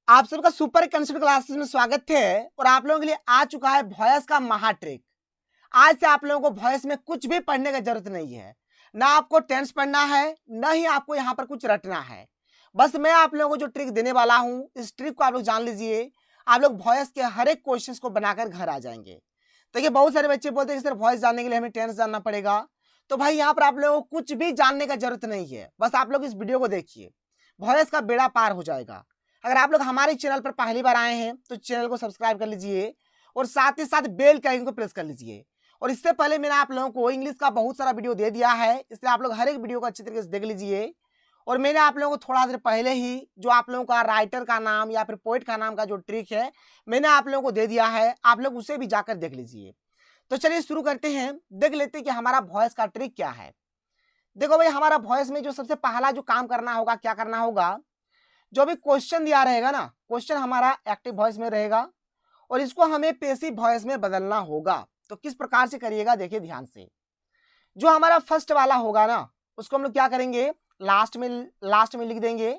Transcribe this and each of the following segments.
आप सबका super concept classes में स्वागत है और आप लोगों के लिए आ चुका है वॉइस का महा ट्रिक। आज से आप लोगों को वॉइस में कुछ भी पढ़ने की जरूरत नहीं है, ना आपको टेंस पढ़ना है, ना ही आपको यहाँ पर कुछ रटना है। बस मैं आप लोगों को जो ट्रिक देने वाला हूँ, इस ट्रिक को आप लोग जान लीजिए। आप लोग वॉइस के हर एक क्वेश्चन को बनाकर घर आ जाएंगे। देखिए बहुत सारे बच्चे बोलते हैं कि सर वॉइस जानने के लिए हमें टेंस जानना पड़ेगा। तो भाई यहाँ पर आप लोगों को कुछ भी जानने का जरूरत नहीं है, बस आप लोग इस वीडियो को देखिए, वॉइस का बेड़ा पार हो जाएगा। अगर आप लोग हमारे चैनल पर पहली बार आए हैं तो चैनल को सब्सक्राइब कर लीजिए और साथ ही साथ बेल का आइकन को प्रेस कर लीजिए। और इससे पहले मैंने आप लोगों को इंग्लिश का बहुत सारा वीडियो दे दिया है, इसलिए आप लोग हर एक वीडियो को अच्छी तरीके से देख लीजिए। और मैंने आप लोगों को थोड़ा देर पहले ही जो आप लोगों का राइटर का नाम या फिर पोइट का नाम का जो ट्रिक है मैंने आप लोगों को दे दिया है, आप लोग उसे भी जाकर देख लीजिए। तो चलिए शुरू करते हैं, देख लेते हैं कि हमारा वॉइस का ट्रिक क्या है। देखो भाई, हमारा वॉइस में जो सबसे पहला जो काम करना होगा, क्या करना होगा, जो भी क्वेश्चन दिया रहेगा ना, क्वेश्चन हमारा एक्टिव वॉइस में रहेगा और इसको हमें पैसिव वॉइस में बदलना होगा। तो किस प्रकार से करिएगा, देखिए ध्यान से। जो हमारा फर्स्ट वाला होगा ना, उसको हम लोग क्या करेंगे, लास्ट में लिख देंगे।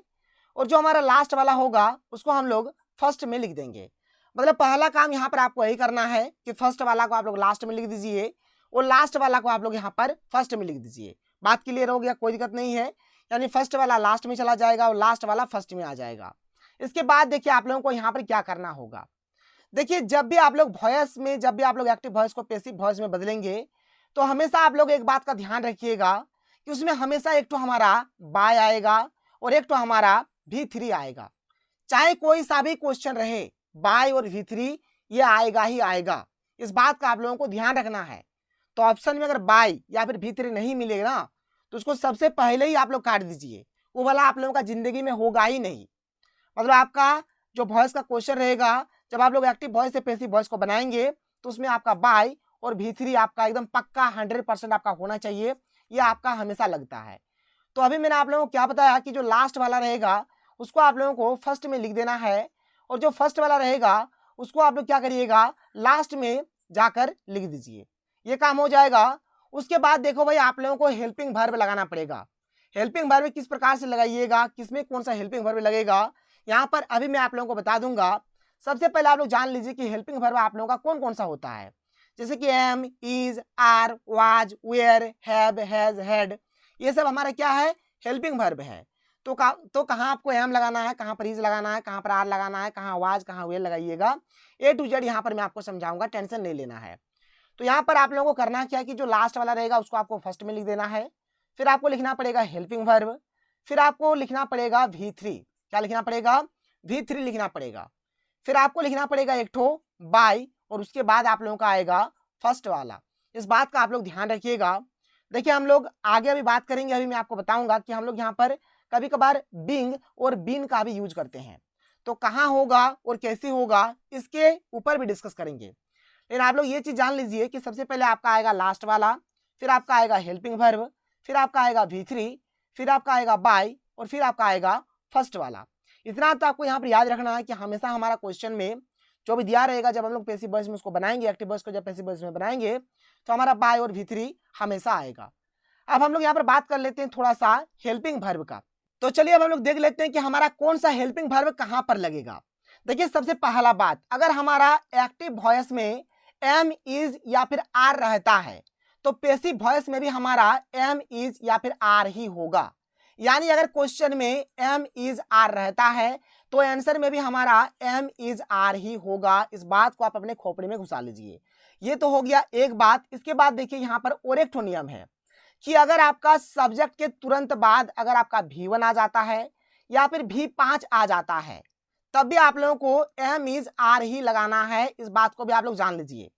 और जो हमारा लास्ट वाला होगा उसको हम लोग फर्स्ट में लिख देंगे। मतलब पहला काम यहाँ पर आपको यही करना है कि फर्स्ट वाला को आप लोग लास्ट में लिख दीजिए और लास्ट वाला को आप लोग यहाँ पर फर्स्ट में लिख दीजिए। बात क्लियर हो गया, कोई दिक्कत नहीं है। यानी फर्स्ट वाला लास्ट में चला जाएगा और लास्ट वाला फर्स्ट में आ जाएगा। इसके बाद देखिए आप लोगों को यहाँ पर क्या करना होगा। देखिए जब भी आप लोग वॉइस में, जब भी आप लोग एक्टिव वॉइस को पैसिव वॉइस में बदलेंगे तो हमेशा आप लोग एक बात का ध्यान रखिएगा कि उसमें हमेशा एक तो हमारा बाय आएगा और एक तो हमारा V3 आएगा। चाहे कोई सा भी क्वेश्चन रहे, बाय और V3 ये आएगा ही आएगा। इस बात का आप लोगों को ध्यान रखना है। तो ऑप्शन में अगर बाय या फिर V3 नहीं मिलेगा ना, तो उसको सबसे पहले ही आप लोग काट दीजिए। वो वाला आप लोगों का जिंदगी में होगा ही नहीं। मतलब आपका जो वॉइस का क्वेश्चन रहेगा, जब आप लोग एक्टिव वॉइस से पैसिव वॉइस को बनाएंगे तो उसमें आपका बाय और V3 आपका एकदम पक्का 100% आपका होना चाहिए। ये आपका हमेशा लगता है। तो अभी मैंने आप लोगों को क्या बताया कि जो लास्ट वाला रहेगा उसको आप लोगों को फर्स्ट में लिख देना है और जो फर्स्ट वाला रहेगा उसको आप लोग क्या करिएगा, लास्ट में जाकर लिख दीजिए। ये काम हो जाएगा। उसके बाद देखो भाई, आप लोगों को हेल्पिंग वर्ब लगाना पड़ेगा। हेल्पिंग वर्ब किस प्रकार से लगाइएगा, किसमें कौन सा हेल्पिंग वर्ब लगेगा, यहाँ पर अभी मैं आप लोगों को बता दूंगा। सबसे पहले आप लोग जान लीजिए कि हेल्पिंग वर्ब आप लोगों का कौन कौन सा होता है। जैसे कि am, is, are, was, were, have, has, had, ये सब हमारा क्या है, हेल्पिंग वर्ब है। तो कहाँ आपको एम लगाना है, कहाँ पर इज लगाना है, कहाँ पर आर लगाना है, कहाँ वाज, कहाँ वेयर लगाइएगा। A to Z यहाँ पर मैं आपको समझाऊंगा, टेंशन नहीं लेना है। तो यहाँ पर आप लोगों को करना क्या है कि जो लास्ट वाला रहेगा उसको आपको फर्स्ट में लिख देना है। फिर आपको लिखना पड़ेगा हेल्पिंग वर्ब, फिर आपको लिखना पड़ेगा V3। क्या लिखना पड़ेगा, V3 लिखना पड़ेगा। फिर आपको लिखना पड़ेगा एक ठो बाय और उसके बाद आप लोगों का आएगा फर्स्ट वाला। इस बात का आप लोग ध्यान रखिएगा। देखिए हम लोग आगे अभी बात करेंगे, अभी मैं आपको बताऊंगा कि हम लोग यहाँ पर कभी कभार बिंग और बीन का भी यूज करते हैं। तो कहाँ होगा और कैसे होगा इसके ऊपर भी डिस्कस करेंगे। लेकिन आप लोग ये चीज जान लीजिए कि सबसे पहले आपका आएगा लास्ट वाला, फिर आपका आएगा हेल्पिंग वर्ब, फिर आपका आएगा V3, फिर आपका आएगा बाय और फिर आपका आएगा फर्स्ट वाला। इतना तो आपको यहाँ पर याद रखना है कि हमेशा हमारा क्वेश्चन में जो भी दिया रहेगा, जब हम लोग पैसिव वॉइस में उसको बनाएंगे, एक्टिव वॉइस को जब पैसिव वॉइस में बनाएंगे तो हमारा बाय और V3 हमेशा आएगा। अब हम लोग यहाँ पर बात कर लेते हैं थोड़ा सा हेल्पिंग वर्ब का। तो चलिए अब हम लोग देख लेते हैं कि हमारा कौन सा हेल्पिंग वर्ब कहाँ पर लगेगा। देखिए सबसे पहला बात, अगर हमारा एक्टिव वॉइस में एम, इज या फिर आर रहता है तो पैसिव वॉइस में भी हमारा एम, इज या फिर आर ही होगा। यानी अगर क्वेश्चन में एम, इज, आर रहता है तो आंसर में भी हमारा एम, इज, आर ही होगा। इस बात को आप अपने खोपड़ी में घुसा लीजिए। ये तो हो गया एक बात। इसके बाद देखिए यहाँ पर और एक ठो नियम है कि अगर आपका सब्जेक्ट के तुरंत बाद अगर आपका V1 आ जाता है या फिर V5 आ जाता है तब भी आप लोगों को एम, इज, आर ही लगाना है। इस बात को भी आप लोग जान लीजिए।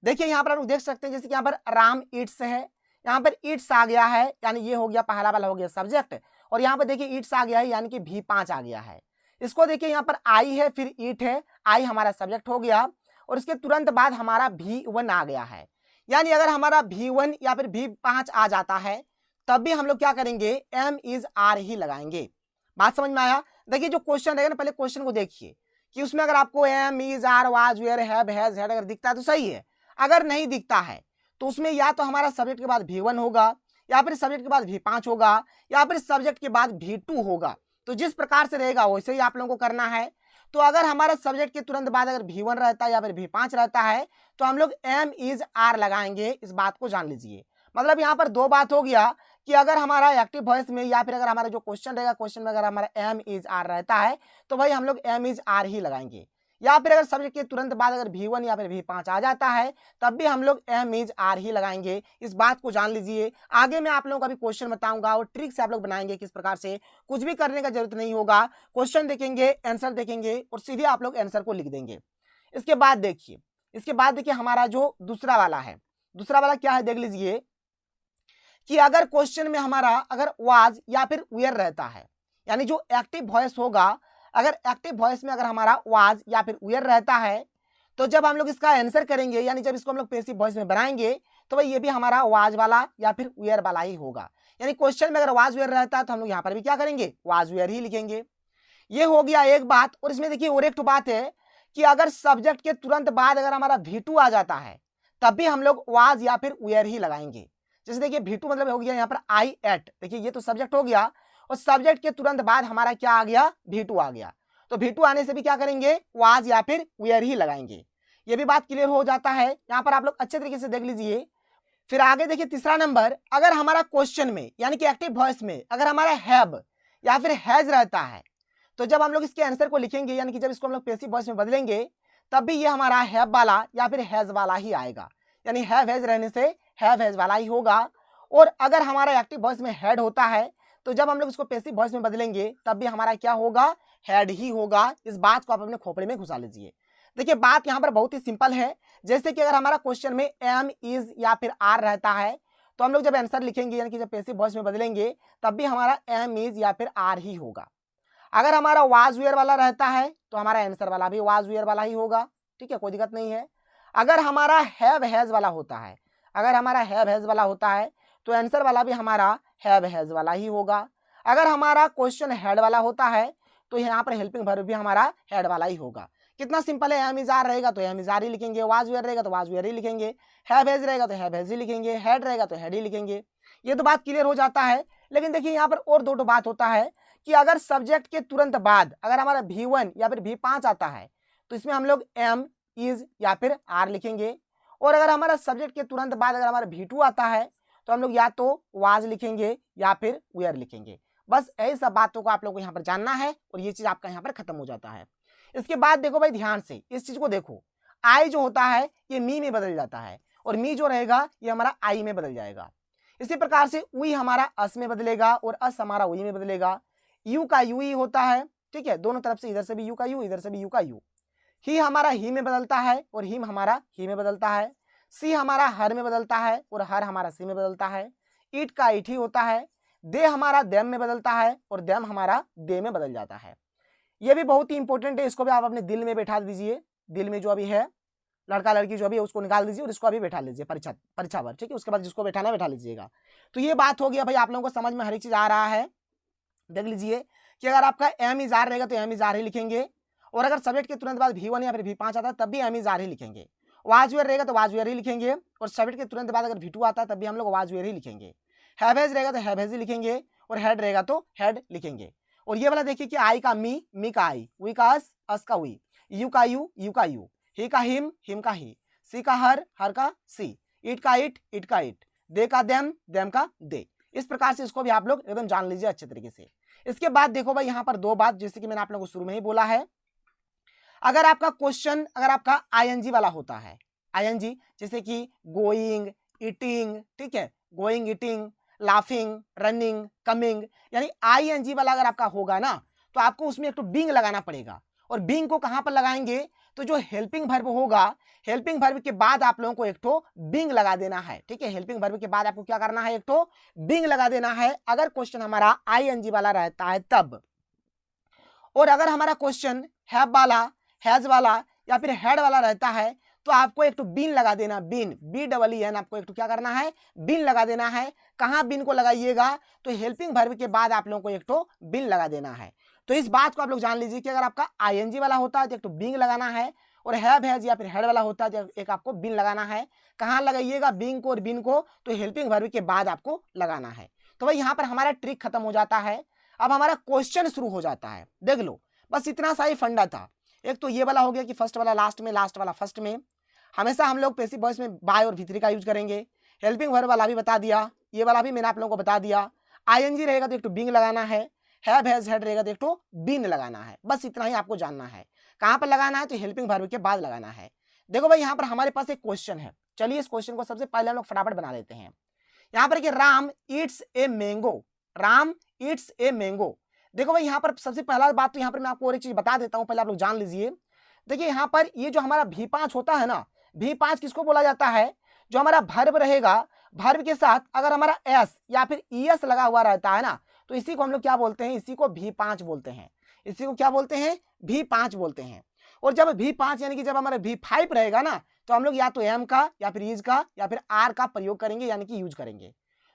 देखिए यहाँ पर आप लोग देख सकते हैं, जैसे कि यहाँ पर राम ईट्स है, यहाँ पर ईट्स आ गया है, यानी ये हो गया पहला वाला हो गया सब्जेक्ट। और यहाँ पर देखिए ईट्स आ गया है, यानी कि V5 आ गया है। इसको देखिए यहाँ पर आई है, फिर ईट है, आई हमारा सब्जेक्ट हो गया और इसके तुरंत बाद हमारा V1 आ गया है। यानी अगर हमारा V1 या फिर V5 आ जाता है तब भी हम लोग क्या करेंगे, एम, इज, आर ही लगाएंगे। बात समझ में आया। देखिए जो क्वेश्चन रहेगा ना, पहले क्वेश्चन को देखिए कि उसमें अगर आपको am, is, are, was, were, have, has, had अगर दिखता है तो सही है। अगर नहीं दिखता है तो उसमें या तो हमारा सब्जेक्ट के बाद V1 होगा, या फिर सब्जेक्ट के बाद V5 होगा, या फिर सब्जेक्ट के बाद V2 होगा। तो जिस प्रकार से रहेगा वैसे ही आप लोगों को करना है। तो अगर हमारा सब्जेक्ट के तुरंत बाद अगर V1 रहता है या फिर V5 रहता है तो हम लोग एम इज आर लगाएंगे। इस बात को जान लीजिए। मतलब यहाँ पर दो बात हो गया कि अगर हमारा एक्टिव वॉइस में या फिर अगर हमारा जो क्वेश्चन रहेगा, क्वेश्चन में अगर हमारा एम इज आर रहता है तो भाई हम लोग एम इज आर ही लगाएंगे। या फिर अगर सब्जेक्ट के तुरंत बाद अगर V1 या फिर V5 आ जाता है तब भी हम लोग एम इज आर ही लगाएंगे। इस बात को जान लीजिए। आगे मैं आप लोगों को अभी क्वेश्चन बताऊंगा और ट्रिक से आप लोग बनाएंगे किस प्रकार से। कुछ भी करने का जरूरत नहीं होगा, क्वेश्चन देखेंगे, आंसर देखेंगे और सीधे आप लोग आंसर को लिख देंगे। इसके बाद देखिए हमारा जो दूसरा वाला है, दूसरा वाला क्या है देख लीजिए कि अगर क्वेश्चन में हमारा अगर वाज या फिर वेयर रहता है, यानी जो एक्टिव वॉइस होगा, अगर एक्टिव वॉइस में अगर हमारा वाज या फिर वेयर रहता है तो जब हम लोग इसका आंसर करेंगे, यानी जब इसको हम लोग पैसिव वॉइस में बनाएंगे तो भाई ये भी हमारा वाज वाला या फिर वेयर वाला ही होगा। यानी क्वेश्चन में अगर वाज वेयर रहता है तो हम लोग यहाँ पर भी क्या करेंगे, वाज वेयर ही लिखेंगे। ये हो गया एक बात। और इसमें देखिए और एक बात है कि अगर सब्जेक्ट के तुरंत बाद अगर हमारा V2 आ जाता है तब भी हम लोग वाज या फिर वेयर ही लगाएंगे। जैसे देखिए V2 मतलब हो गया यहाँ पर आई एट, देखिए ये तो सब्जेक्ट हो गया और सब्जेक्ट के तुरंत बाद हमारा क्या आ गया, V2 आ गया। तो V2 आने से भी क्या करेंगे, वाज या फिर वेयर ही लगाएंगे। ये भी बात क्लियर हो जाता है। यहाँ पर आप लोग अच्छे तरीके से देख लीजिए। फिर आगे देखिए तीसरा नंबर, अगर हमारा क्वेश्चन में यानी कि एक्टिव वॉइस में अगर हमारा हैव या फिर हैज रहता है तो जब हम लोग इसके आंसर को लिखेंगे, यानी कि जब इसको हम लोग पैसिव वॉइस में बदलेंगे तब भी ये हमारा हैव वाला या फिर हैज वाला ही आएगा। यानी हैव हैज रहने से हैव हैज वाला ही होगा। और अगर हमारा एक्टिव वॉइस में हैड होता है तो जब हम लोग इसको पैसिव वॉइस में बदलेंगे तब भी हमारा क्या होगा, हैड ही होगा। इस बात को आप अपने खोपड़े में घुसा लीजिए। देखिए बात यहाँ पर बहुत ही सिंपल है। जैसे कि अगर हमारा क्वेश्चन में एम इज या फिर आर रहता है तो हम लोग जब आंसर लिखेंगे, यानी कि जब पैसिव वॉइस में बदलेंगे तब भी हमारा एम इज या फिर आर ही होगा। अगर हमारा वाज वेयर वाला रहता है तो हमारा आंसर वाला भी वाज वेयर वाला ही होगा। ठीक है, कोई दिक्कत नहीं है। अगर हमारा हैव हैज वाला होता है, अगर हमारा हैव हैज वाला होता है तो आंसर वाला भी हमारा हैव हैज वाला ही होगा। अगर हमारा क्वेश्चन हैड वाला होता है तो यहाँ पर हेल्पिंग वर्ब भी हमारा हैड वाला ही होगा। कितना सिंपल है। एम इज आर रहेगा तो एम इज आर ही लिखेंगे, वाज वेयर रहेगा तो वाज वेयर ही लिखेंगे, हैव हैज रहेगा तो हैव हैज ही लिखेंगे, हैड रहेगा तो हैड ही लिखेंगे। ये तो बात क्लियर हो जाता है। लेकिन देखिए यहाँ पर और दो बात होता है कि अगर सब्जेक्ट के तुरंत बाद अगर हमारा V1 या फिर V5 आता है तो इसमें हम लोग एम इज या फिर आर लिखेंगे। और अगर हमारा सब्जेक्ट के तुरंत बाद अगर हमारा V2 आता है तो हम लोग या तो वाज लिखेंगे या फिर वेयर लिखेंगे। बस यही सब बातों को आप लोग को यहाँ पर जानना है और ये चीज आपका यहाँ पर खत्म हो जाता है। इसके बाद देखो भाई ध्यान से इस चीज को देखो, आई जो होता है ये मी में बदल जाता है और मी जो रहेगा ये हमारा आई में बदल जाएगा। इसी प्रकार से उई हमारा अस में बदलेगा और अस हमारा उई में बदलेगा। यू का यू ही होता है। ठीक है, दोनों तरफ से इधर से भी यू का यू, इधर से भी यू का यू। ही हमारा ही में बदलता है और हिम हमारा ही में बदलता है। सी हमारा हर में बदलता है और हर हमारा सी में बदलता है। ईट का ईट ही होता है। दे हमारा देम में बदलता है और देम हमारा दे में बदल जाता है। ये भी बहुत ही इंपॉर्टेंट है, इसको भी आप अपने दिल में बैठा दीजिए। दिल में जो अभी है लड़का लड़की जो भी है उसको निकाल दीजिए और इसको अभी बैठा लीजिए परीक्षा पर। ठीक है, उसके बाद जिसको बैठाना बैठा लीजिएगा। तो ये बात हो गया भाई, आप लोगों को समझ में हर एक चीज आ रहा है। देख लीजिए कि अगर आपका एम इज आर रहेगा तो एम इज आर ही लिखेंगे और अगर सब्जेक्ट के तुरंत बाद V1 या फिर V5 आता है तब भी एम इज आर ही लिखेंगे। वाज वेयर रहेगा तो वाज वेयर ही लिखेंगे और सब्जेक्ट के तुरंत बाद अगर V2 आता है तब भी हम लोग वाज वेयर ही लिखेंगे। हैव हैज रहेगा तो हैव हैज ही लिखेंगे और हेड रहेगा तो हेड लिखेंगे। और ये वाला देखिए कि आई का मी का आई, वी का अस का वी, यू का यू का यू, ही का हिम का ही, सी का हर का सी, ईट का ईट का ईट, दे का देम का दे। इस प्रकार से इसको भी आप लोग एकदम जान लीजिए अच्छे तरीके से। इसके बाद देखो भाई यहाँ पर दो बात, जैसे कि मैंने आप लोगों को शुरू में ही बोला है, अगर आपका क्वेश्चन अगर आपका आईएनजी वाला होता है, आईएनजी जैसे कि गोइंग, ईटिंग, ठीक है, going, eating, laughing, running, coming, यानी आईएनजी वाला अगर आपका होगा ना तो आपको उसमें एक तो बींग लगाना पड़ेगा। और बींग को कहां पर लगाएंगे, तो जो हेल्पिंग वर्ब होगा, हेल्पिंग वर्ब के बाद आप लोगों को एक तो बींग लगा देना है। ठीक है, हेल्पिंग वर्ब के बाद आपको क्या करना है, एक तो बींग लगा देना है अगर क्वेश्चन हमारा आईएनजी वाला रहता है तब। और अगर हमारा क्वेश्चन हैव वाला, हैज वाला या फिर हेड वाला रहता है तो आपको एक तो बीन लगा देना, बीन, BEEN, आपको एक तो क्या करना है, बीन लगा देना है। कहां बीन को लगाइएगा, तो हेल्पिंग वर्ब के बाद आप लोगों को एक तो बीन लगा देना है। तो इस बात को आप लोग जान लीजिए कि अगर आपका आईएनजी वाला होता है तो एक तो बींग लगाना है और हैव हैज या फिर हेड वाला होता है तो एक आपको बीन लगाना है। कहां लगाइएगा बींग को और बीन को, तो हेल्पिंग वर्ब के बाद आपको लगाना है। तो भाई यहाँ पर हमारा ट्रिक खत्म हो जाता है। अब हमारा क्वेश्चन शुरू हो जाता है। देख लो, बस इतना सा ही फंडा था। एक तो ये वाला हो गया कि फर्स्ट वाला लास्ट में, लास्ट वाला फर्स्ट में। हमेशा हम लोग पैसिव वॉइस में बाय और V3 का यूज करेंगे। हेल्पिंग वर्ब वाला भी बता दिया, ये वाला भी मैंने आप लोगों को बता दिया। ING रहेगा तो एक तो बीइंग लगाना है, हैव हैज हैड रहेगा तो एक तो बीन लगाना है। बस इतना ही आपको जानना है। कहाँ पर लगाना है? तो हेल्पिंग वर्ब के बाद लगाना है। देखो भाई यहाँ पर हमारे पास एक क्वेश्चन है, चलिए इस क्वेश्चन को सबसे पहले हम लोग फटाफट बना लेते हैं। यहाँ पर कि Ram eats a mango, Ram eats a mango. देखो भाई यहाँ पर सबसे पहला बात तो यहाँ पर मैं आपको और एक चीज बता देता हूँ, पहले आप लोग जान लीजिए। देखिए यहाँ पर ये जो हमारा V5 होता है ना, V5 किसको बोला जाता है? जो हमारा वर्ब रहेगा, वर्ब के साथ अगर हमारा एस या फिर ES लगा हुआ रहता है ना, तो इसी को हम लोग क्या बोलते हैं? इसी को V5 बोलते हैं। इसी को क्या बोलते हैं? V5 बोलते हैं। और जब V5 यानी कि जब हमारा V5 रहेगा ना, तो हम लोग या तो एम का या फिर इज का या फिर आर का प्रयोग करेंगे, यानी कि यूज करेंगे।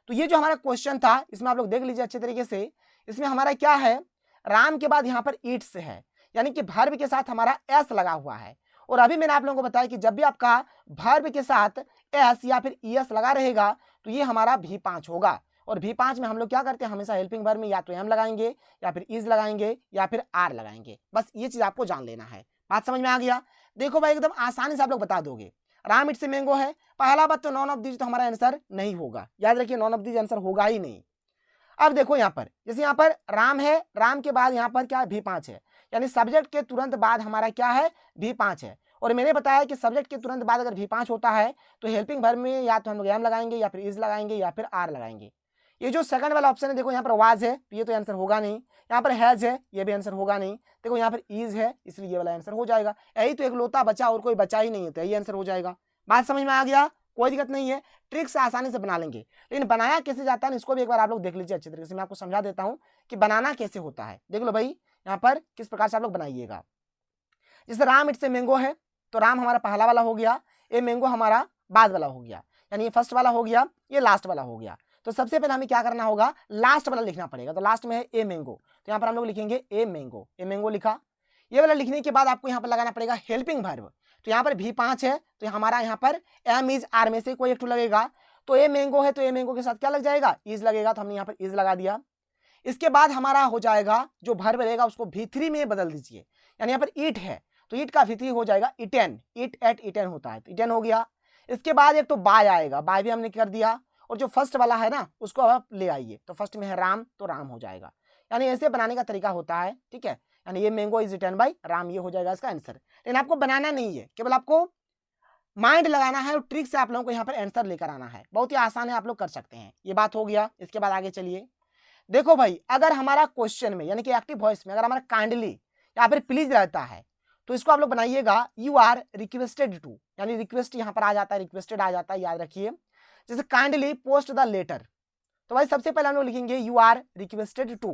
तो ये जो हमारा क्वेश्चन था, इसमें आप लोग देख लीजिए अच्छे तरीके से। इसमें हमारा क्या है? राम के बाद यहाँ पर ईट्स है, यानी कि वर्ब के साथ हमारा एस लगा हुआ है। और अभी मैंने आप लोगों को बताया कि जब भी आपका वर्ब के साथ एस या फिर ES लगा रहेगा तो ये हमारा V5 होगा। और V5 में हम लोग क्या करते हैं? हमेशा हेल्पिंग वर्ब में या तो एम लगाएंगे या फिर इज लगाएंगे या फिर आर लगाएंगे। बस ये चीज आपको जान लेना है। बात समझ में आ गया? देखो भाई एकदम आसानी से आप लोग बता दोगे। राम इट्स ए मैंगो है, पहला बात तो नॉन ऑफ दीज तो हमारा आंसर नहीं होगा, याद रखिए नॉन ऑफ दीज आंसर होगा ही नहीं। अब देखो यहाँ पर, जैसे यहाँ पर राम है, राम के बाद यहाँ पर क्या है? V5 है, यानी सब्जेक्ट के तुरंत बाद हमारा क्या है? V5 है। और मैंने बताया कि सब्जेक्ट के तुरंत बाद अगर V5 होता है तो हेल्पिंग वर्ब में या तो हम लोग एम लगाएंगे या फिर इज लगाएंगे या फिर आर लगाएंगे। ये जो सेकंड वाला ऑप्शन है, देखो यहाँ पर वाज है तो ये तो आंसर होगा नहीं, यहाँ पर हैज है ये भी आंसर होगा नहीं, देखो यहाँ पर इज है इसलिए ये वाला आंसर हो जाएगा। यही तो एक लोता बचा, और कोई बचा ही नहीं है, तो यही आंसर हो जाएगा। बात समझ में आ गया? कोई दिक्कत नहीं है, ट्रिक से आसानी से बना लेंगे। लेकिन बनाया कैसे जाता है इसको भी एक बार आप लोग देख लीजिए अच्छे तरीके से। मैं आपको समझा देता हूँ कि बनाना कैसे होता है। देख लो भाई यहाँ पर किस प्रकार से आप लोग बनाइएगा। जैसे राम इट्स ए मैंगो है, तो राम हमारा पहला वाला हो गया, ए मैंगो हमारा बाद वाला हो गया, यानी ये फर्स्ट वाला हो गया, ये लास्ट वाला हो गया। तो सबसे पहले हमें क्या करना होगा? लास्ट वाला लिखना पड़ेगा। तो लास्ट में है ए मैंगो, तो यहाँ पर हम लोग लिखेंगे ए मैंगो। ए मैंगो लिखा। ये वाला लिखने के बाद आपको यहाँ पर लगाना पड़ेगा हेल्पिंग वर्ब। तो यहाँ पर V5 है तो हमारा यहाँ पर एम इज आर में से कोई एक लगेगा। तो ए मैंगो है तो ए मैंगो के साथ क्या लग जाएगा? इज लगेगा, तो हमने यहाँ पर इज लगा दिया। इसके बाद हमारा हो जाएगा जो वर्ब रहेगा उसको V3 में बदल दीजिए, यानी यहाँ पर ईट है तो ईट का V3 हो जाएगा इटेन, ईट एट इटेन होता है तो इटेन हो गया। इसके बाद एक तो बाय आएगा, बाय भी हमने कर दिया। और जो फर्स्ट वाला है ना उसको अब आप ले आइए, तो फर्स्ट में है राम तो राम हो जाएगा। यानी ऐसे बनाने का तरीका होता है, ठीक है। यानी ये mango is eaten by Ram, ये हो जाएगा इसका आंसर। लेकिन आपको बनाना नहीं है, केवल आपको माइंड लगाना है और ट्रिक से आप लोगों को यहाँ पर आंसर लेकर आना है। बहुत ही आसान है, आप लोग कर सकते हैं। ये बात हो गया। इसके बाद आगे चलिए। देखो भाई अगर हमारा क्वेश्चन में यानी कि एक्टिव वॉइस में अगर हमारा काइंडली या फिर प्लीज रहता है तो इसको आप लोग बनाइएगा यू आर रिक्वेस्टेड टू, यानी रिक्वेस्ट यहाँ पर आ जाता है, रिक्वेस्टेड आ जाता है, याद रखिए। जैसे काइंडली पोस्ट द लेटर, तो भाई सबसे पहले हम लोग लिखेंगे यू आर रिक्वेस्टेड टू,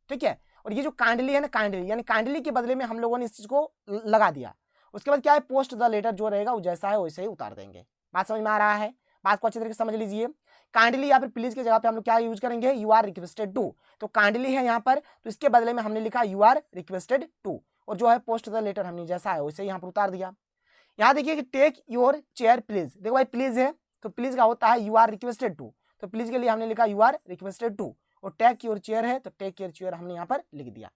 ठीक है। और ये जो काइंडली है ना, काइंडली यानी काइंडली के बदले में हम लोगों ने इस चीज को लगा दिया। उसके बाद क्या है? पोस्ट द लेटर जो रहेगा वो जैसा है वैसे ही उतार देंगे। बात समझ में आ रहा है? बात को अच्छे तरीके से समझ लीजिए। काइंडली या फिर प्लीज की जगह पे हम लोग क्या यूज करेंगे? You are requested to. तो काइंडली है यहाँ पर, तो इसके बदले में हमने लिखा यू आर रिक्वेस्टेड टू, और जो है पोस्ट द लेटर हमने जैसा है वैसे ही यहाँ पर उतार दिया। यहाँ देखिए कि टेक योर चेयर प्लीज, देखो भाई प्लीज है तो प्लीज का होता है यू आर रिक्वेस्टेड टू, तो प्लीज के लिए हमने लिखा यू आर रिक्वेस्टेड टू। और टेक योर चेयर है तो टेक योर चेयर हमने यहाँ पर लिख दिया।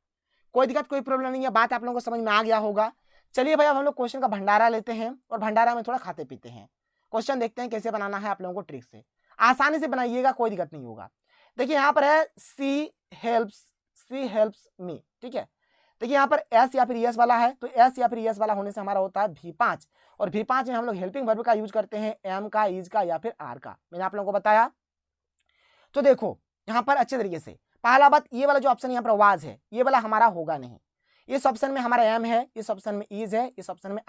कोई दिक्कत कोई प्रॉब्लम नहीं है। बात आप लोगों को समझ में आ गया होगा। चलिए भाई अब हम लोग क्वेश्चन का भंडारा लेते हैं और भंडारा में थोड़ा खाते पीते हैं। क्वेश्चन देखते हैं कैसे बनाना है आप लोगों को ट्रिक से। आसानी से बनाइएगा, कोई दिक्कत नहीं होगा। देखिए यहाँ पर है सी हेल्प्स मी, ठीक है। देखिए यहाँ पर एस या फिर ES वाला है, तो एस या फिर ES वाला होने से हमारा होता है V5, और V5 में हम लोग हेल्पिंग वर्ब का यूज करते हैं एम का, इज का या फिर आर का। मैंने आप लोगों को बताया। तो देखो यहाँ पर अच्छे तरीके से पहला बात, ये वाला जो ऑप्शन यहाँ पर वाज है ये वाला हमारा होगा नहीं। इस ऑप्शन में हमारा एम है, इस ऑप्शन में इज है, इस ऑप्शन में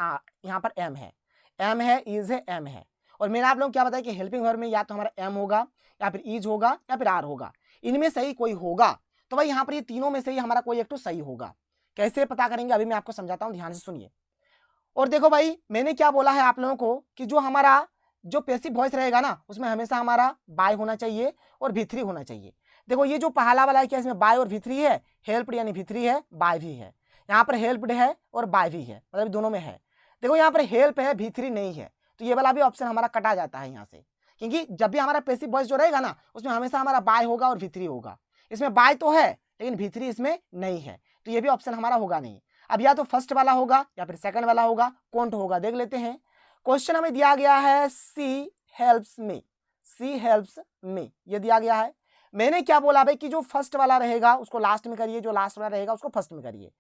यहाँ पर एम है, इज है, एम है। और मैंने आप लोग क्या बताया कि हेल्पिंग वर्ब में या तो हमारा एम होगा या फिर इज होगा या फिर आर होगा, इनमें सही कोई होगा। तो भाई यहाँ पर ये तीनों में से ही हमारा कोई एक तो सही होगा। कैसे पता करेंगे अभी मैं आपको समझाता हूँ, ध्यान से सुनिए। और देखो भाई मैंने क्या बोला है आप लोगों को कि जो हमारा जो पैसिव वॉइस रहेगा ना उसमें हमेशा हमारा बाय होना चाहिए और V3 होना चाहिए। देखो ये जो पहला वाला है क्या इसमें बाय और V3 है, हेल्प्ड यानी V3 है, बाय भी है। यहाँ पर हेल्प्ड है और बाय भी है, मतलब दोनों में है। देखो यहाँ पर हेल्प है, V3 नहीं है, तो ये वाला भी ऑप्शन हमारा कटा जाता है यहाँ से, क्योंकि जब भी हमारा पैसिव वॉइस जो रहेगा ना उसमें हमेशा हमारा बाय होगा और V3 होगा। इसमें बाय तो है लेकिन V3 इसमें नहीं है, तो ये भी ऑप्शन हमारा होगा नहीं। अब या तो फर्स्ट वाला होगा या फिर सेकंड वाला होगा, कौन होगा देख लेते हैं। क्वेश्चन हमें दिया गया है सी हेल्प्स मी, सी हेल्प्स मी ये दिया गया है। मैंने क्या बोला भाई कि जो फर्स्ट वाला रहेगा उसको लास्ट में करिए, जो लास्ट वाला रहेगा उसको फर्स्ट में करिए।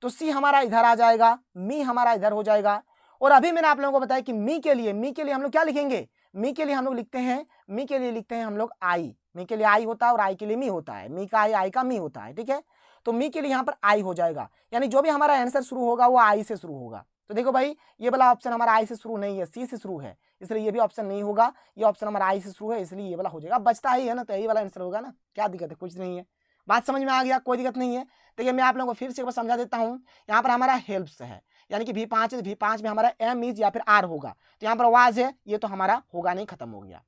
तो सी हमारा इधर आ जाएगा, मी हमारा इधर हो जाएगा। और अभी मैंने आप लोगों को बताया कि मी के लिए हम लोग क्या लिखेंगे, मी के लिए हम लोग लिखते हैं, मी के लिए लिखते हैं हम लोग आई, मी के लिए आई होता है और आई के लिए मी होता है, मी का आई का मी होता है, ठीक है। तो मी के लिए यहाँ पर आई हो जाएगा, यानी जो भी हमारा आंसर शुरू होगा वो आई से शुरू होगा। तो देखो भाई ये वाला ऑप्शन हमारा आई से शुरू नहीं है, सी से शुरू है, इसलिए ये भी ऑप्शन नहीं होगा। ये ऑप्शन हमारा आई से शुरू है, इसलिए ये वाला हो जाएगा। बचता ही है ना, तो यही वाला आंसर होगा ना, क्या दिक्कत है, कुछ नहीं है। बात समझ में आ गया, कोई दिक्कत नहीं है। देखिए मैं आप लोगों को फिर से एक बार समझा देता हूँ। यहाँ पर हमारा हेल्प्स है, यानी कि V5 है, V5 में हमारा एम इज या फिर आर होगा। तो यहाँ पर वाज है, ये तो हमारा होगा नहीं, खत्म हो गया।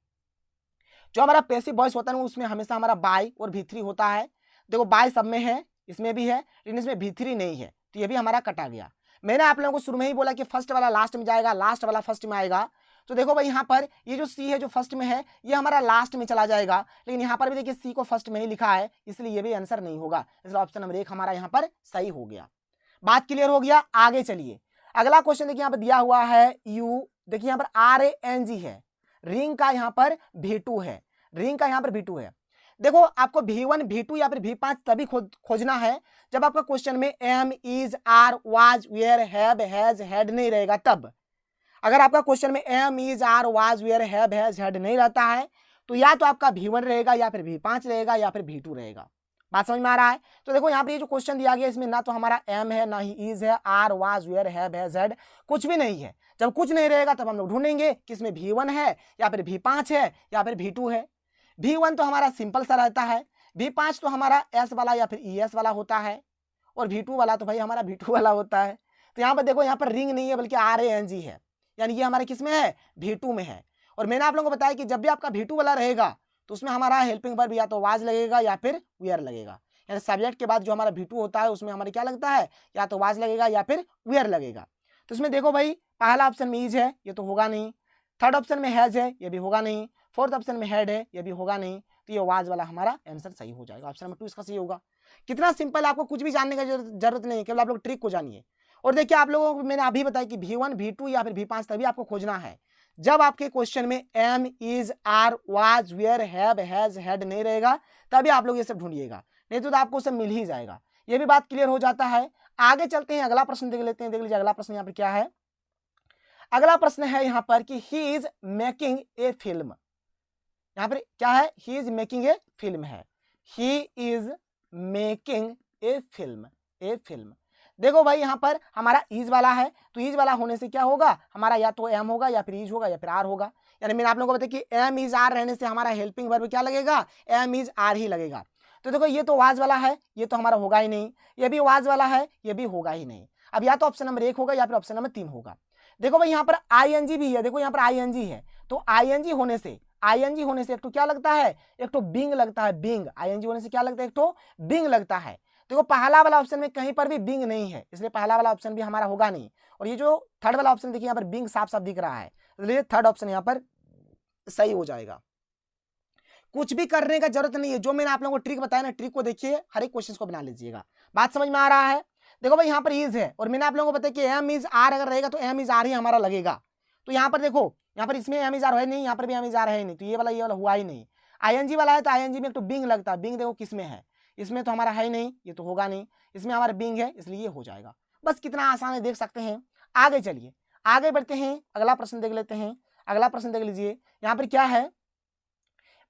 जो हमारा पैसिव वॉइस होता है उसमें हमेशा हमारा बाय और V3 होता है। देखो बाय सब में है, इसमें भी है, लेकिन इसमें V3 नहीं है, तो ये भी हमारा कटा गया। मैंने आप लोगों को शुरू में ही बोला कि फर्स्ट वाला लास्ट में जाएगा, लास्ट वाला फर्स्ट में आएगा। तो देखो भाई यहाँ पर ये जो सी है जो फर्स्ट में है ये हमारा लास्ट में चला जाएगा, लेकिन यहाँ पर भी देखिए सी को फर्स्ट में ही लिखा है, इसलिए ये भी आंसर नहीं होगा। इसलिए ऑप्शन नंबर 1 हमारा यहाँ पर सही हो गया। बात क्लियर हो गया, आगे चलिए। अगला क्वेश्चन देखिए यहाँ पर दिया हुआ है यू, देखिए यहाँ पर RANG है, रिंग का यहाँ पर V2 है, रिंग का यहाँ पर V2 है। देखो आपको V1 V2 या फिर V5 तभी खोजना है जब आपका क्वेश्चन में am is are was were have has had नहीं रहेगा तब। अगर आपका क्वेश्चन में am is are was were have has had नहीं रहता है तो या तो आपका V1 रहेगा या फिर V5 रहेगा या फिर V2 रहेगा। बात समझ में आ रहा है। तो देखो यहाँ पे ये जो क्वेश्चन दिया गया इसमें ना तो हमारा एम है ना ही इज है, are was were have has had कुछ भी नहीं है। जब कुछ नहीं रहेगा तब हम लोग ढूंढेंगे कि इसमें V1 है या फिर V5 है या फिर V2 है। V1 तो हमारा सिंपल सा रहता है, V5 तो हमारा S वाला या फिर ES वाला होता है, और V2 वाला तो भाई हमारा V2 वाला होता है। तो यहाँ पर देखो यहाँ पर रिंग नहीं है बल्कि RANG है, यानी ये हमारे किस में है, V2 में है। और मैंने आप लोगों को बताया कि जब भी आपका V2 वाला रहेगा तो उसमें हमारा हेल्पिंग वर्ब या तो वाज लगेगा या फिर वेयर लगेगा, यानी सब्जेक्ट के बाद जो हमारा V2 होता है उसमें हमारे क्या लगता है, या तो वाज लगेगा या फिर वेयर लगेगा। तो इसमें देखो भाई पहला ऑप्शन में इज है, ये तो होगा नहीं। थर्ड ऑप्शन में हैज है, ये भी होगा नहीं। फोर्थ ऑप्शन में हेड है, ये भी होगा नहीं। तो ये वाज वाला हमारा आंसर सही हो जाएगा, ऑप्शन नंबर 2 इसका सही होगा। कितना सिंपल, आपको कुछ भी जानने का जरूरत नहीं है, केवल आप लोग ट्रिक को जानिए। और देखिए आप लोगों को मैंने अभी बताया कि V1 V2 या फिर V5 तभी आपको खोजना है जब आपके क्वेश्चन में am is are was were have has had नहीं रहेगा, तभी आप लोग ये सब ढूंढिएगा, नहीं तो आपको सब मिल ही जाएगा। ये भी बात क्लियर हो जाता है। आगे चलते हैं, अगला प्रश्न देख लेते हैं। देख लीजिए अगला प्रश्न यहाँ पर क्या है। अगला प्रश्न है यहाँ पर कि he is making a film. यहाँ पर क्या है, he is making a film है, he is making a film, a film. देखो भाई यहाँ पर हमारा इज वाला है, तो इज वाला होने से क्या होगा, हमारा या तो एम होगा या फिर इज होगा या फिर आर होगा। यानी मैंने आप लोगों को बताया कि एम इज आर रहने से हमारा हेल्पिंग वर्ब क्या लगेगा, एम इज आर ही लगेगा। तो देखो ये तो वाज वाला है, ये तो हमारा होगा ही नहीं, ये भी वाज वाला है, ये भी होगा ही नहीं। अब या तो ऑप्शन नंबर 1 होगा या फिर ऑप्शन नंबर 3 होगा। देखो भाई यहाँ पर आईएनजी भी है, देखो यहाँ पर आईएनजी है, तो आईएनजी होने से एक तो क्या लगता है, एक तो बिंग लगता है, बिंग। आईएनजी होने से क्या लगता है, एक तो बिंग लगता है। देखो पहला वाला ऑप्शन में कहीं पर भी बिंग नहीं है, इसलिए पहला वाला ऑप्शन भी हमारा होगा नहीं। और ये जो थर्ड वाला ऑप्शन देखिए यहाँ पर बिंग साफ साफ दिख रहा है, इसलिए थर्ड ऑप्शन यहाँ पर सही हो जाएगा। कुछ भी करने का जरूरत नहीं है, जो मैंने आप लोगों को ट्रिक बताया ना, ट्रिक को देखिए, हर एक क्वेश्चन को बना लीजिएगा। बात समझ में आ रहा है। देखो भाई यहाँ पर इज है, और मैंने आप लोगों को बताया कि एम इज आर अगर रहेगा तो एम इज आर ही हमारा लगेगा। तो यहाँ पर देखो, यहाँ पर इसमें एम इज आर है नहीं, यहाँ पर भी एम इज आर है नहीं, तो ये वाला हुआ ही नहीं। आईएनजी वाला है तो आईएनजी में एक तो बिंग लगता है, बिंग देखो किस में है, इसमें तो हमारा है नहीं, ये तो होगा नहीं, इसमें हमारा बिंग है, इसलिए ये हो जाएगा। बस कितना आसान है, देख सकते हैं। आगे चलिए, आगे बढ़ते हैं, अगला प्रश्न देख लेते हैं। अगला प्रश्न देख लीजिए, यहाँ पर क्या है,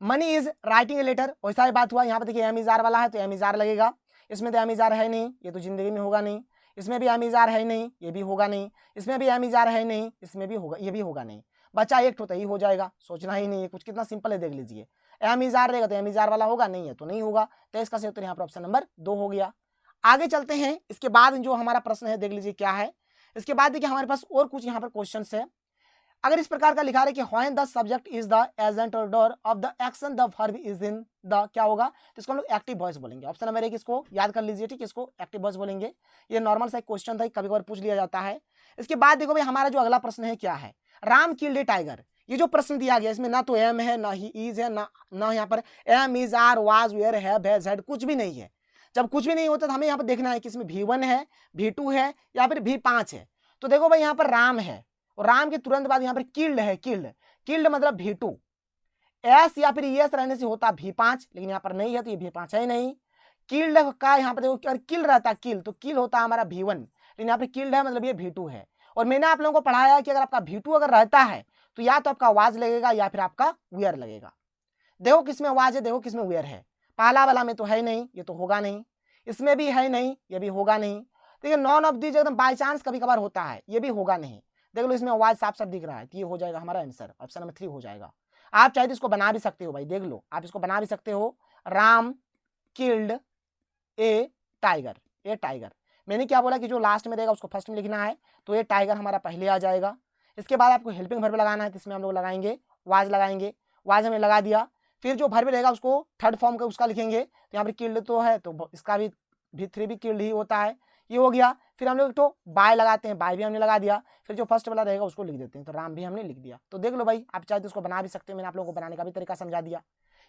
money is writing a letter. वैसा ही बात हुआ, यहाँ पर देखिए एम इज आर वाला है तो एम इज आर लगेगा, इसमें तो एम इज आर है नहीं, ये तो जिंदगी में होगा नहीं। इसमें भी एम इज आर है नहीं, ये भी होगा नहीं। इसमें भी एम इज आर है नहीं, इसमें भी होगा, ये भी होगा नहीं। बचा एक तो ही हो जाएगा, सोचना ही नहीं है कुछ, कितना सिंपल है, देख लीजिए। एम इज आर रहेगा तो एम इज आर वाला होगा, नहीं है तो नहीं होगा, तो इसका सही उत्तर यहाँ पर ऑप्शन नंबर 2 हो गया। आगे चलते हैं, इसके बाद जो हमारा प्रश्न है देख लीजिए क्या है। इसके बाद देखिए हमारे पास और कुछ यहाँ पर क्वेश्चन है। अगर इस प्रकार का लिखा है कि when the subject is the agent और doer of the action the verb is in the, क्या होगा, तो इसको हम लोग एक्टिव वॉइस बोलेंगे। ऑप्शन नंबर 1 इसको याद कर लीजिए, ठीक है, इसको एक्टिव वॉइस बोलेंगे। ये नॉर्मल सा एक क्वेश्चन था, कभी कभार पूछ लिया जाता है। इसके बाद देखो भाई हमारा जो अगला प्रश्न है क्या है, राम किल्ड ए टाइगर। ये जो प्रश्न दिया गया इसमें ना तो एम है, ना ही इज है, ना यहाँ पर am is are was were have has had कुछ भी नहीं है। जब कुछ भी नहीं होता तो हमें यहाँ पर देखना है कि इसमें V1 है, V2 है या फिर V5 है। तो देखो भाई यहाँ पर राम है और राम के तुरंत बाद यहाँ पर किल्ड है, किल्ड मतलब V2। एस या फिर एस रहने से होता V5, लेकिन यहाँ पर नहीं है तो ये V5 है नहीं। किल्ड का यहाँ पर देखो अगर किल रहता किल तो किल होता हमारा V1, लेकिन यहाँ पर किल्ड है मतलब ये V2 है। और मैंने आप लोगों को पढ़ाया कि अगर आपका V2 अगर रहता है तो या तो आपका आवाज लगेगा या फिर आपका वेयर लगेगा। देखो किसमें आवाज है, देखो किसमें वेयर है। पहला वाला में तो है नहीं, ये तो होगा नहीं। इसमें भी है नहीं, ये भी होगा नहीं। देखिए नॉन ऑफ दीज एकदम बाई चांस कभी कभार होता है, ये भी होगा नहीं। देख लो इसमें आवाज साफ साफ दिख रहा है, तो ये हो जाएगा हमारा आंसर, ऑप्शन नंबर 3 हो जाएगा। आप चाहे तो इसको बना भी सकते हो भाई, देख लो आप इसको बना भी सकते हो। राम किल्ड ए टाइगर, ए टाइगर। मैंने क्या बोला कि जो लास्ट में रहेगा उसको फर्स्ट में लिखना है, तो ये टाइगर हमारा पहले आ जाएगा। इसके बाद आपको हेल्पिंग वर्ब लगाना है, तो इसमें हम लोग लगाएंगे वाज लगाएंगे, वाज हमने लगा दिया। फिर जो वर्ब रहेगा उसको थर्ड फॉर्म का उसका लिखेंगे, तो यहाँ पर किल्ड तो है तो इसका भी V3 भी किल्ड ही होता है, ये हो गया। फिर हम लोग तो बाय लगाते हैं, बाय भी हमने लगा दिया। फिर जो फर्स्ट वाला रहेगा उसको लिख देते हैं, तो राम भी हमने लिख दिया। तो देख लो भाई, आप चाहे तो उसको बना भी सकते हो, मैंने आप लोगों को बनाने का भी तरीका समझा दिया,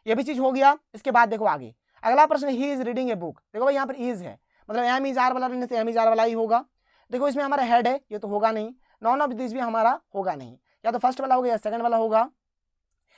ये भी चीज हो गया। इसके बाद देखो आगे अगला प्रश्न, he is reading a book. देखो भाई यहाँ पर इज है, मतलब एम इज आर वाला रहने से एम इज आर वाला ही होगा। देखो इसमें हमारा हेड है, ये तो होगा नहीं। नॉन ऑफ दिस भी हमारा होगा नहीं, या तो फर्स्ट वाला होगा या सेकंड वाला होगा।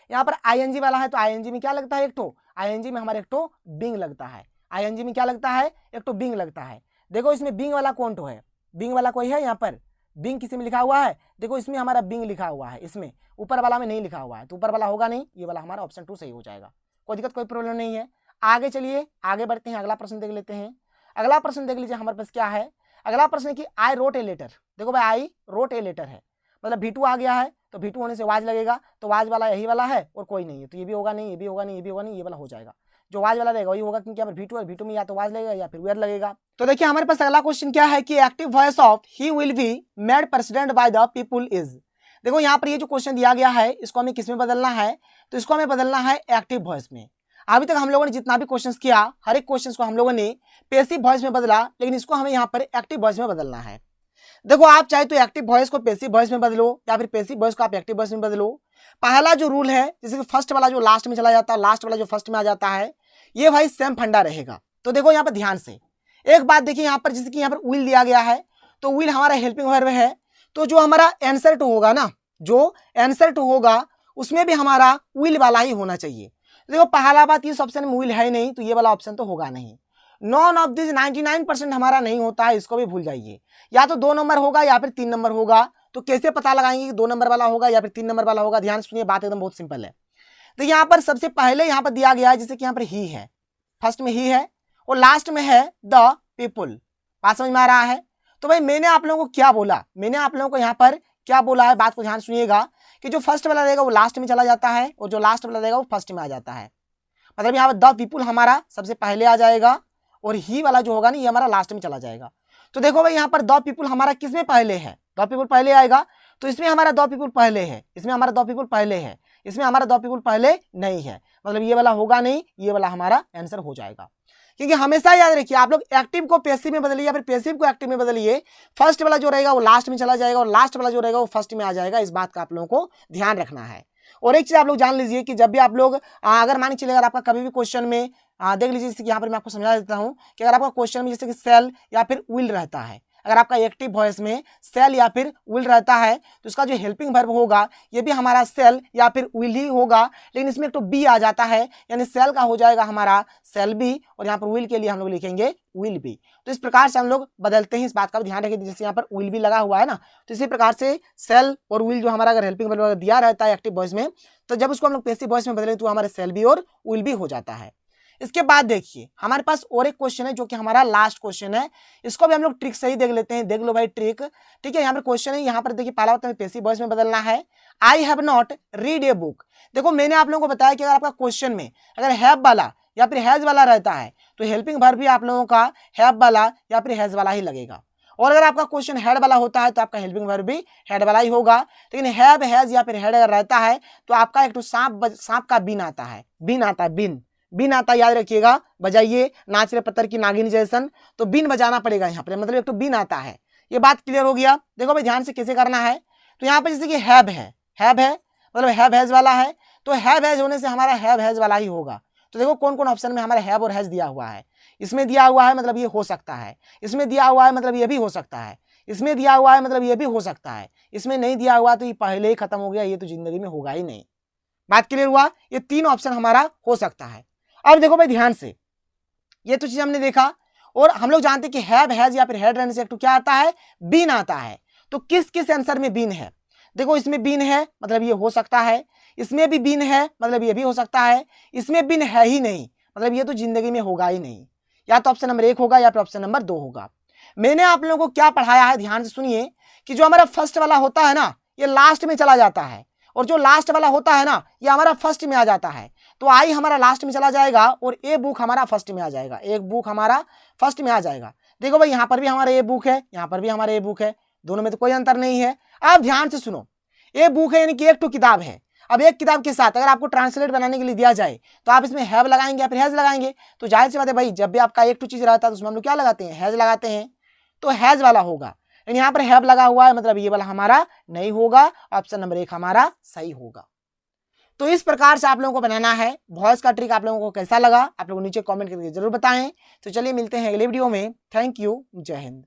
यहाँ पर आईएनजी वाला है, तो आईएनजी में क्या लगता है, एक तो आईएनजी में हमारे एक तो बिंग लगता है। आईएनजी में क्या लगता है, एक तो बिंग लगता है। देखो इसमें बिंग वाला कौन तो है, बिंग वाला कोई है यहाँ पर, बिंग किसी में लिखा हुआ है। देखो इसमें हमारा बिंग लिखा हुआ है, इसमें ऊपर वाला में नहीं लिखा हुआ है, तो ऊपर वाला होगा नहीं, ये वाला हमारा ऑप्शन 2 सही हो जाएगा। कोई दिक्कत कोई प्रॉब्लम नहीं है। आगे चलिए आगे बढ़ते हैं, अगला प्रश्न देख लेते हैं। अगला प्रश्न देख लीजिए हमारे पास क्या है। अगला प्रश्न कि आई रोट ए लेटर। देखो भाई आई रोट ए लेटर है, मतलब V2 आ गया है, तो V2 होने से वाज लगेगा, तो वाज वाला यही वाला है और कोई नहीं है, तो ये भी होगा नहीं, ये भी होगा नहीं, ये भी होगा नहीं, ये वाला हो जाएगा। जो वाज वाला रहेगा वही होगा, क्योंकि यहाँ पर V2 और V2 में या तो वाज लगेगा या फिर वेयर लगेगा। तो देखिए हमारे पास अगला क्वेश्चन क्या है कि active voice of he will be made president by the people is. देखो यहाँ पर ये जो क्वेश्चन दिया गया है इसको हमें किस में बदलना है, तो इसको हमें बदलना है एक्टिव वॉइस में। अभी तक हम लोगों ने जितना भी क्वेश्चन किया हर एक क्वेश्चन को हम लोगों ने पैसिव वॉइस में बदला, लेकिन इसको हमें यहाँ पर एक्टिव वॉइस में बदलना है। देखो आप चाहे तो एक्टिव वॉइस को पैसिव वॉइस में बदलो या फिर पैसिव वॉइस को आप एक्टिव वॉइस में बदलो। पहला जो रूल है, जैसे कि फर्स्ट वाला जो लास्ट में चला जाता है, लास्ट वाला जो फर्स्ट में आ जाता है, ये भाई सेम फंडा रहेगा। तो देखो यहाँ पर ध्यान से एक बात देखिए, यहाँ पर जैसे कि यहाँ पर विल दिया गया है, तो विल हमारा हेल्पिंग वर्ब है, तो जो हमारा आंसर टू होगा ना, जो आंसर टू होगा उसमें भी हमारा विल वाला ही होना चाहिए। देखो पहला बात इस ऑप्शन में विल है नहीं, तो ये वाला ऑप्शन तो होगा नहीं। नॉन ऑफ दिस 99% हमारा नहीं होता है, इसको भी भूल जाइए। या तो 2 नंबर होगा या फिर 3 नंबर होगा। तो कैसे पता लगाएंगे कि 2 नंबर वाला होगा या फिर 3 नंबर वाला होगा, ध्यान सुनिए, बात एकदम बहुत सिंपल है। तो यहाँ पर सबसे पहले यहाँ पर दिया गया है, जैसे कि यहाँ पर ही है, फर्स्ट में ही है और लास्ट में है द पीपुल। बात समझ में आ रहा है। तो भाई मैंने आप लोगों को क्या बोला, मैंने आप लोगों को यहाँ पर क्या बोला है, बात को ध्यान सुनिएगा कि जो फर्स्ट वाला रहेगा वो लास्ट में चला जाता है और जो लास्ट वाला रहेगा वो फर्स्ट में आ जाता है। मतलब यहाँ पर द पीपुल हमारा सबसे पहले आ जाएगा और ही वाला जो होगा ना ये हमारा लास्ट में चला जाएगा। तो देखो भाई यहाँ पर द पीपुल हमारा किसमें पहले है, द पीपुल पहले आएगा, तो इसमें हमारा द पीपुल पहले है, इसमें हमारा द पीपुल पहले है, इसमें हमारा द पीपुल पहले नहीं है, मतलब ये वाला होगा नहीं, ये वाला हमारा आंसर हो जाएगा। क्योंकि हमेशा याद रखिए आप लोग एक्टिव को पैसिव में बदलिए या फिर पैसिव को एक्टिव में बदलिए, फर्स्ट वाला जो रहेगा वो लास्ट में चला जाएगा और लास्ट वाला जो रहेगा वो फर्स्ट में आ जाएगा। इस बात का आप लोगों को ध्यान रखना है। और एक चीज आप लोग जान लीजिए कि जब भी आप लोग अगर मान के चलिए अगर आपका कभी भी क्वेश्चन में देख लीजिए, जैसे कि यहाँ पर मैं आपको समझा देता हूँ कि अगर आपका क्वेश्चन में जैसे कि सेल या फिर विल रहता है, अगर आपका एक्टिव वॉइस में सेल या फिर विल रहता है तो इसका जो हेल्पिंग वर्ब होगा ये भी हमारा सेल या फिर विल ही होगा, लेकिन इसमें एक तो बी आ जाता है, यानी सेल का हो जाएगा हमारा सेल बी और यहाँ पर विल के लिए हम लोग लिखेंगे विल बी। तो इस प्रकार से हम लोग बदलते हैं, इस बात का भी ध्यान रखिए। जैसे यहाँ पर विल बी लगा हुआ है ना, तो इसी प्रकार से सेल और विल जो हमारा अगर हेल्पिंग वर्ब दिया रहता है एक्टिव वॉइस में, तो जब उसको हम लोग पैसिव वॉइस में बदलें तो हमारे सेल बी और विल बी हो जाता है। इसके बाद देखिए हमारे पास और एक क्वेश्चन है जो कि हमारा लास्ट क्वेश्चन है, इसको भी हम लोग ट्रिक सही देख लेते हैं। देख लो भाई ट्रिक, ठीक है। यहाँ पर क्वेश्चन है, यहाँ पर देखिए पहला बात हमें पैसिव वॉइस में बदलना है। I have not read a book. देखो मैंने आप लोगों को बताया कि अगर आपका क्वेश्चन में अगर हैव वाला या फिर हैज वाला रहता है तो हेल्पिंग वर्ब भी आप लोगों का हैव वाला या फिर हैज वाला ही लगेगा, और अगर आपका क्वेश्चन हेड वाला होता है तो आपका हेल्पिंग वर्ब भी हेड वाला ही होगा। लेकिन हैव हैज या फिर हेड अगर रहता है तो आपका एक तो सांप का बिन आता है, बिन आता है, बिन आता, याद रखिएगा, बजाइए नाच रहे पत्थर की नागिन जैसन, तो बिन बजाना पड़ेगा यहाँ पर, मतलब एक तो बिन आता है। ये बात क्लियर हो गया। देखो भाई ध्यान से कैसे करना है, तो यहाँ पे जैसे कि हैव है मतलब हैव हैज वाला है, तो हैव हैज होने से हमारा हैव हैज वाला ही होगा। तो देखो कौन कौन ऑप्शन में हमारे हैव और हैज दिया हुआ है। इसमें दिया हुआ है मतलब ये हो सकता है, इसमें दिया हुआ है मतलब ये भी हो सकता है, इसमें दिया हुआ है मतलब ये भी हो सकता है, इसमें नहीं दिया हुआ तो ये पहले ही खत्म हो गया, ये तो जिंदगी में होगा ही नहीं। बात क्लियर हुआ? ये 3 ऑप्शन हमारा हो सकता है। अब देखो भाई ध्यान से, ये तो चीज हमने देखा और हम लोग जानते हैं कि हैव हैज या फिर हैड रहने से एक तो क्या आता है, बीन आता है। तो किस किस आंसर में बीन है? देखो इसमें बीन है मतलब ये हो सकता है, इसमें भी बीन है मतलब ये भी हो सकता है, इसमें बीन है ही नहीं मतलब ये तो जिंदगी में होगा ही नहीं। या तो ऑप्शन नंबर 1 होगा या फिर ऑप्शन नंबर 2 होगा। मैंने आप लोगों को क्या पढ़ाया है, ध्यान से सुनिए कि जो हमारा फर्स्ट वाला होता है ना ये लास्ट में चला जाता है, और जो लास्ट वाला होता है ना ये हमारा फर्स्ट में आ जाता है। तो आई हमारा लास्ट में चला जाएगा और ए बुक हमारा फर्स्ट में आ जाएगा, एक बुक हमारा फर्स्ट में आ जाएगा। देखो भाई यहाँ पर भी हमारा ए बुक है, यहाँ पर भी हमारा ए बुक है, दोनों में तो कोई अंतर नहीं है। अब ध्यान से सुनो, ए बुक है यानी कि एक तो किताब है। अब एक किताब के साथ अगर आपको ट्रांसलेट बनाने के लिए दिया जाए तो आप इसमें हैव लगाएंगे या फिर हैज लगाएंगे? तो जाहिर सी बात है भाई, जब भी आपका एक तो चीज रहता है तो उसमें हम लोग क्या लगाते हैं, हैज लगाते हैं, तो हैज वाला होगा। लेकिन यहाँ पर हैव लगा हुआ है मतलब ये वाला हमारा नहीं होगा, ऑप्शन नंबर 1 हमारा सही होगा। तो इस प्रकार से आप लोगों को बनाना है। वॉइस का ट्रिक आप लोगों को कैसा लगा आप लोगों नीचे कमेंट करके जरूर बताएं। तो चलिए मिलते हैं अगले वीडियो में। थैंक यू, जय हिंद।